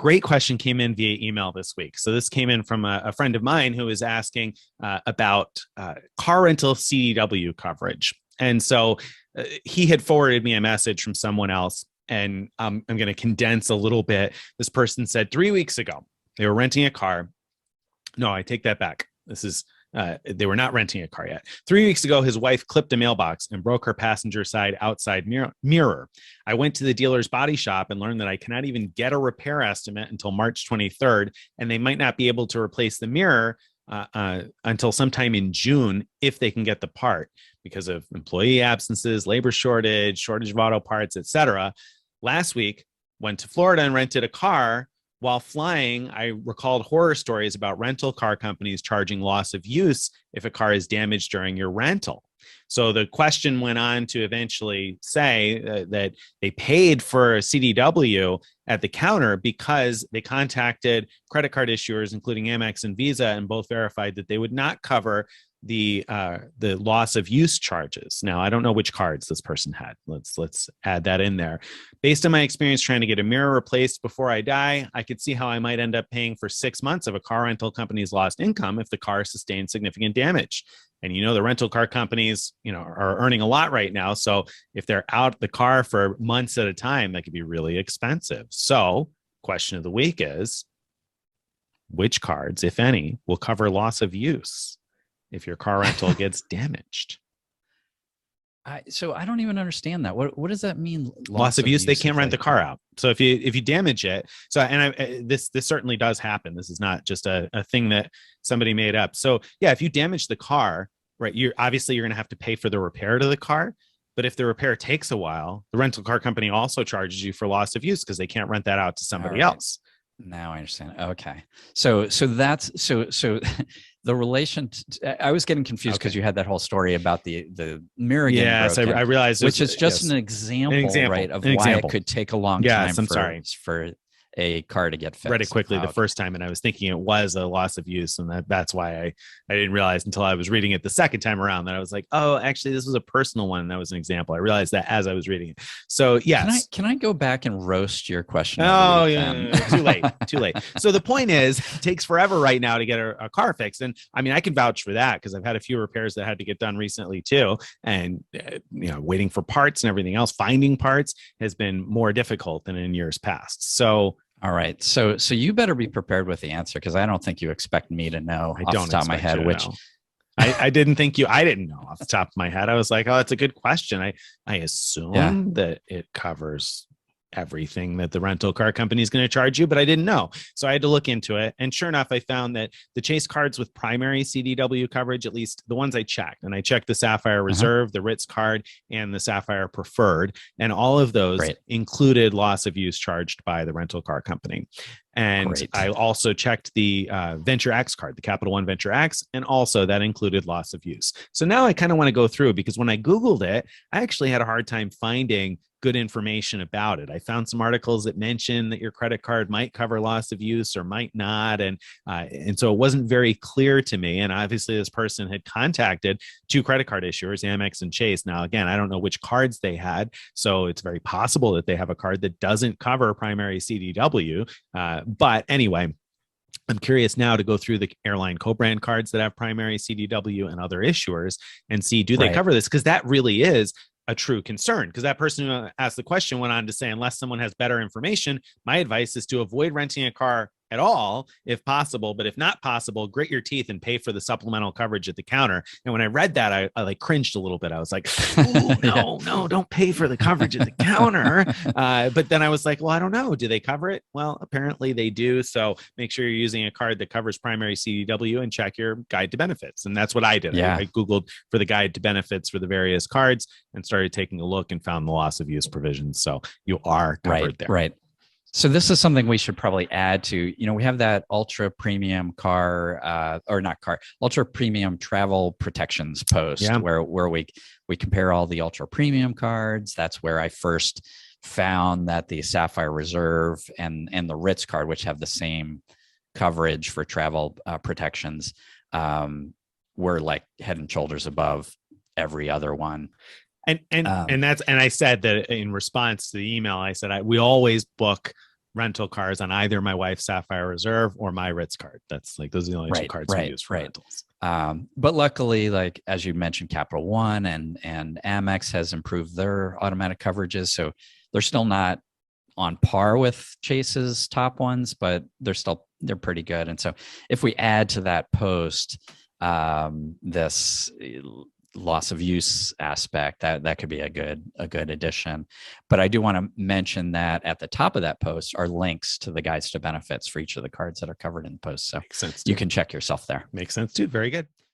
great question came in via email this week. So this came in from a friend of mine who was asking about car rental CDW coverage. And so he had forwarded me a message from someone else. And I'm going to condense a little bit. This person said 3 weeks ago, they were renting a car. No, I take that back. They were not renting a car yet. 3 weeks ago, his wife clipped a mailbox and broke her passenger side outside mirror. I went to the dealer's body shop and learned that I cannot even get a repair estimate until March 23rd, and they might not be able to replace the mirror until sometime in June if they can get the part because of employee absences, labor shortage of auto parts, etc. Last week, went to Florida and rented a car. While flying, I recalled horror stories about rental car companies charging loss of use if a car is damaged during your rental. So the question went on to eventually say that they paid for a CDW at the counter because they contacted credit card issuers, including Amex and Visa, and both verified that they would not cover the loss of use charges. Now, I don't know which cards this person had. Let's add that in there. Based on my experience trying to get a mirror replaced before I die, I could see how I might end up paying for 6 months of a car rental company's lost income if the car sustained significant damage. And the rental car companies, are earning a lot right now. So if they're out the car for months at a time, that could be really expensive. So question of the week is, which cards, if any, will cover loss of use if your car rental gets damaged? So I don't even understand that. What does that mean? Loss of use? They can't rent the car out. So if you damage it, this certainly does happen. This is not just a thing that somebody made up. So yeah, if you damage the car, right, you're going to have to pay for the repair to the car. But if the repair takes a while, the rental car company also charges you for loss of use because they can't rent that out to somebody else. Now I understand. Okay. So that's the relation. I was getting confused because you had that whole story about the mirror getting broken. Yes, I realized. Which is just an example, right, of why it could take a long time for a car to get fixed. Read it quickly the first time, and I was thinking it was a loss of use, and that's why I didn't realize until I was reading it the second time around that I was like, oh, actually, this was a personal one. That was an example. I realized that as I was reading it. So yes, can I go back and roast your question? Oh yeah, too late. So the point is, it takes forever right now to get a car fixed, and I mean I can vouch for that because I've had a few repairs that had to get done recently too, and waiting for parts and everything else, finding parts has been more difficult than in years past. So. All right. So you better be prepared with the answer because I don't think you expect me to know off the top of my head, which I didn't know off the top of my head. I was like, oh, that's a good question. I assume that it covers everything that the rental car company is going to charge you, but I didn't know. So I had to look into it. And sure enough, I found that the Chase cards with primary CDW coverage, at least the ones I checked, and I checked the Sapphire Reserve, the Ritz card, and the Sapphire Preferred. And all of those included loss of use charged by the rental car company. And I also checked the Venture X card, the Capital One Venture X, and also that included loss of use. So now I kind of want to go through because when I Googled it, I actually had a hard time finding good information about it. I found some articles that mention that your credit card might cover loss of use or might not. And so it wasn't very clear to me. And obviously this person had contacted two credit card issuers, Amex and Chase. Now, again, I don't know which cards they had. So it's very possible that they have a card that doesn't cover primary CDW. But anyway, I'm curious now to go through the airline co-brand cards that have primary CDW and other issuers and see, do they cover this? Because that really is a true concern, because that person who asked the question went on to say, unless someone has better information, my advice is to avoid renting a car at all if possible, but if not possible, grit your teeth and pay for the supplemental coverage at the counter. And when I read that, I like cringed a little bit. I was like, oh, no, don't pay for the coverage at the counter. But then I was like, well, I don't know. Do they cover it? Well, apparently they do. So make sure you're using a card that covers primary CDW and check your guide to benefits. And that's what I did. I Googled for the guide to benefits for the various cards and started taking a look and found the loss of use provisions. So you are covered there. Right. So this is something we should probably add to, we have that ultra premium ultra premium travel protections post where we compare all the ultra premium cards. That's where I first found that the Sapphire Reserve and the Ritz card, which have the same coverage for travel protections, were like head and shoulders above every other one. And I said that in response to the email, I said, we always book rental cars on either my wife's Sapphire Reserve or my Ritz card. That's like, those are the only two cards we use for rentals. But luckily, like, as you mentioned, Capital One and Amex has improved their automatic coverages. So they're still not on par with Chase's top ones, but they're pretty good. And so if we add to that post, this loss of use aspect, that could be a good addition. But I do want to mention that at the top of that post are links to the guides to benefits for each of the cards that are covered in the post. So you can check yourself there. Makes sense too. Very good.